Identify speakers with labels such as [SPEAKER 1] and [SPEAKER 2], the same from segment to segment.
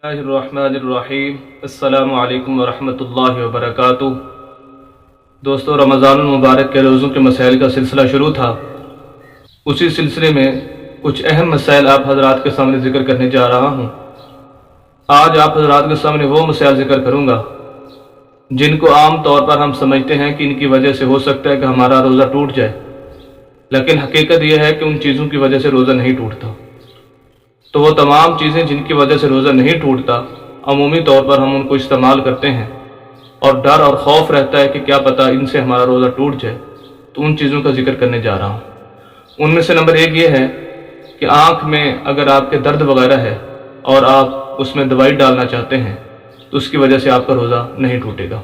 [SPEAKER 1] बिस्मिल्लाहिर्रहमानिर्रहीम। अस्सलामु अलैकुम वरहमतुल्लाहि वबरकातुह। दोस्तों, रमज़ान मुबारक के रोज़ों के मसाइल का सिलसिला शुरू था। उसी सिलसिले में कुछ अहम मसाइल आप हज़रात के सामने ज़िक्र करने जा रहा हूँ। आज आप हज़रात के सामने वो मसाइल ज़िक्र करूँगा जिनको आम तौर पर हम समझते हैं कि इनकी वजह से हो सकता है कि हमारा रोज़ा टूट जाए, लेकिन हकीकत यह है कि उन चीज़ों की वजह से रोज़ा नहीं टूटता। तो वो तमाम चीज़ें जिनकी वजह से रोज़ा नहीं टूटता, अमूमी तौर पर हम उनको इस्तेमाल करते हैं और डर और खौफ रहता है कि क्या पता इनसे हमारा रोज़ा टूट जाए, तो उन चीज़ों का जिक्र करने जा रहा हूँ। उनमें से नंबर एक ये है कि आँख में अगर आपके दर्द वगैरह है और आप उसमें दवाई डालना चाहते हैं तो उसकी वजह से आपका रोज़ा नहीं टूटेगा।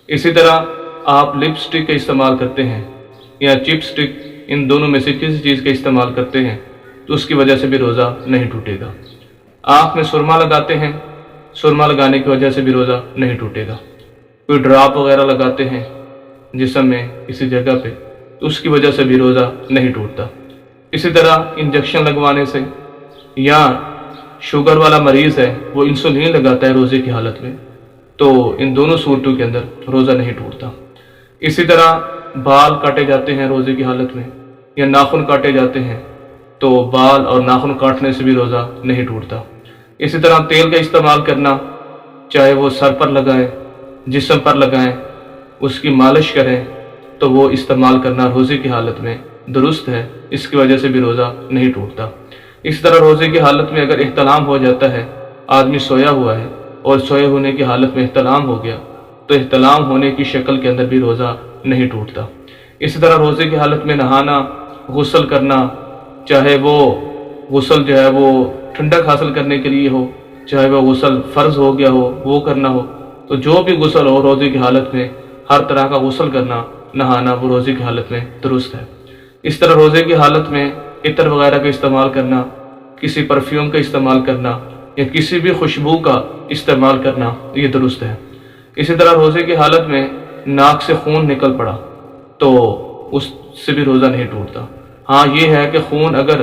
[SPEAKER 1] इसी तरह आप लिपस्टिक का इस्तेमाल करते हैं या चिपस्टिक, इन दोनों में से किसी चीज़ का इस्तेमाल करते हैं तो उसकी वजह से भी रोज़ा नहीं टूटेगा। आँख में सुरमा लगाते हैं, सुरमा लगाने की वजह से भी रोज़ा नहीं टूटेगा। कोई ड्रॉप वगैरह लगाते हैं जिस्म में किसी जगह पे, तो उसकी वजह से भी रोज़ा नहीं टूटता। इसी तरह इंजेक्शन लगवाने से, या शुगर वाला मरीज़ है वो इंसुलिन लगाता है रोज़े की हालत में, तो इन दोनों सूरतों के अंदर रोज़ा नहीं टूटता। इसी तरह बाल काटे जाते हैं रोज़े की हालत में, या नाखून काटे जाते हैं, तो बाल और नाखून काटने से भी रोज़ा नहीं टूटता। इसी तरह तेल का इस्तेमाल करना, चाहे वो सर पर लगाएं, जिस्म पर लगाएं, उसकी मालिश करें, तो वो इस्तेमाल करना रोज़े की हालत में दुरुस्त है, इसकी वजह से भी रोज़ा नहीं टूटता। इस तरह रोज़े की हालत में अगर इह्तिलाम हो जाता है, आदमी सोया हुआ है और सोए होने की हालत में इह्तिलाम हो गया, तो इह्तिलाम होने की शक्ल के अंदर भी रोज़ा नहीं टूटता। इसी तरह रोज़े की हालत में नहाना, गुस्ल करना, चाहे वो गुस्ल जो है वो ठंडक हासिल करने के लिए हो, चाहे वो गुस्ल फ़र्ज़ हो गया हो वो करना हो, तो जो भी गुस्ल हो रोज़े की हालत में, हर तरह का गुस्ल करना, नहाना, वो रोज़े की हालत में दुरुस्त है। इस तरह रोज़े की हालत में इत्र वगैरह का इस्तेमाल करना, किसी परफ्यूम का इस्तेमाल करना या किसी भी खुशबू का इस्तेमाल करना, ये दुरुस्त है। इसी तरह रोज़े की हालत में नाक से खून निकल पड़ा तो उससे भी रोज़ा नहीं टूटता। हाँ, ये है कि खून अगर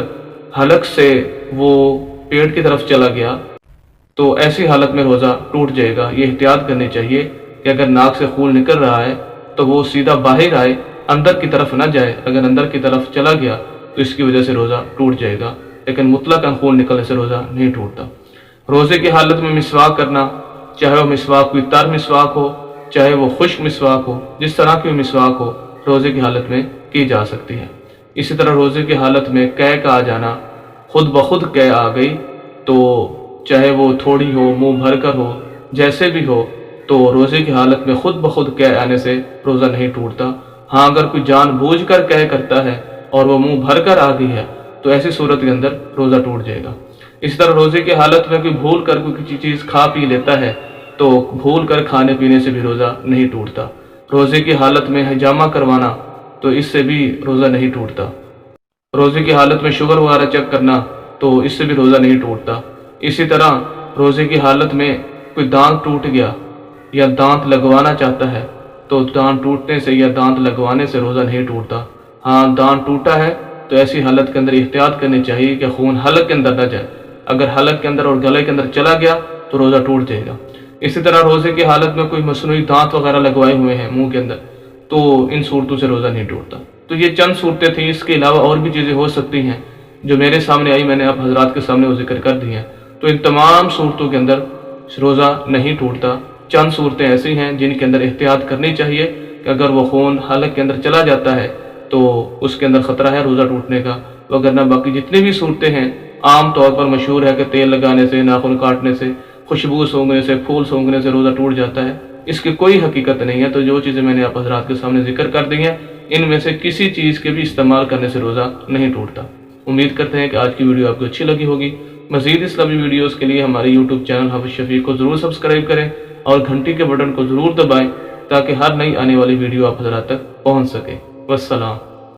[SPEAKER 1] हलक से वो पेट की तरफ चला गया तो ऐसी हालत में रोज़ा टूट जाएगा। ये एहतियात करनी चाहिए कि अगर नाक से खून निकल रहा है तो वो सीधा बाहर आए, अंदर की तरफ ना जाए। अगर अंदर की तरफ चला गया तो इसकी वजह से रोज़ा टूट जाएगा, लेकिन मुतलकन खून निकलने से रोज़ा नहीं टूटता। रोज़े की हालत में मिसवाक करना, चाहे वो मिसवाक कोई तर मिसवाक हो, चाहे वो खुश्क मिसवाक हो, जिस तरह की मिसवाक हो, रोज़े की हालत में की जा सकती है। इसी तरह रोज़े की हालत में कै का आ जाना, खुद ब खुद कै आ गई तो चाहे वो थोड़ी हो, मुंह भर कर हो, जैसे भी हो, तो रोज़े की हालत में खुद ब खुद कै आने से रोज़ा नहीं टूटता। हाँ, अगर कोई जानबूझकर कै करता है और वो मुंह भर कर आ गई है तो ऐसी सूरत के अंदर रोज़ा टूट जाएगा। इसी तरह रोज़े की हालत में कोई भूल कर कोई किसी चीज़ खा पी लेता है तो भूल कर खाने पीने से भी रोज़ा नहीं टूटता। रोज़े की हालत में हिजामा करवाना, तो इससे भी रोज़ा नहीं टूटता। रोज़े की हालत में शुगर वगैरह चेक करना, तो इससे भी रोज़ा नहीं टूटता। इसी तरह रोज़े की हालत में कोई दांत टूट गया या दांत लगवाना चाहता है तो दांत टूटने से या दांत लगवाने से रोज़ा नहीं टूटता। हाँ, दांत टूटा है तो ऐसी हालत के अंदर एहतियात करनी चाहिए कि खून हलक के अंदर न जाए। अगर हलक के अंदर और गले के अंदर चला गया तो रोज़ा टूट जाएगा। इसी तरह रोज़े की हालत में कोई मसनूई दांत वगैरह लगवाए हुए हैं मुंह के अंदर, तो इन सूरतों से रोज़ा नहीं टूटता। तो ये चंद सूरतें थी, इसके अलावा और भी चीज़ें हो सकती हैं जो मेरे सामने आई, मैंने आप हजरात के सामने वो जिक्र कर दी हैं। तो इन तमाम सूरतों के अंदर रोज़ा नहीं टूटता। चंद सूरतें ऐसी हैं जिनके अंदर एहतियात करनी चाहिए कि अगर वो खून हलक के अंदर चला जाता है तो उसके अंदर ख़तरा है रोज़ा टूटने का। वगरना बाकी जितनी भी सूरतें हैं आम तौर पर मशहूर है कि तेल लगाने से, नाखून काटने से, खुशबू सूंघने से, फूल सूंघने से रोज़ा टूट जाता है, इसकी कोई हकीकत नहीं है। तो जो चीज़ें मैंने आप हज़रात के सामने जिक्र कर दी हैं, इनमें से किसी चीज़ के भी इस्तेमाल करने से रोज़ा नहीं टूटता। उम्मीद करते हैं कि आज की वीडियो आपको अच्छी लगी होगी। मज़ीद इस्लामी वीडियोज़ के लिए हमारे यूट्यूब चैनल हाफिज़ शफीक को ज़रूर सब्सक्राइब करें और घंटी के बटन को ज़रूर दबाएँ ताकि हर नई आने वाली वीडियो आप हज़रात तक पहुँच सके। वस्सलाम।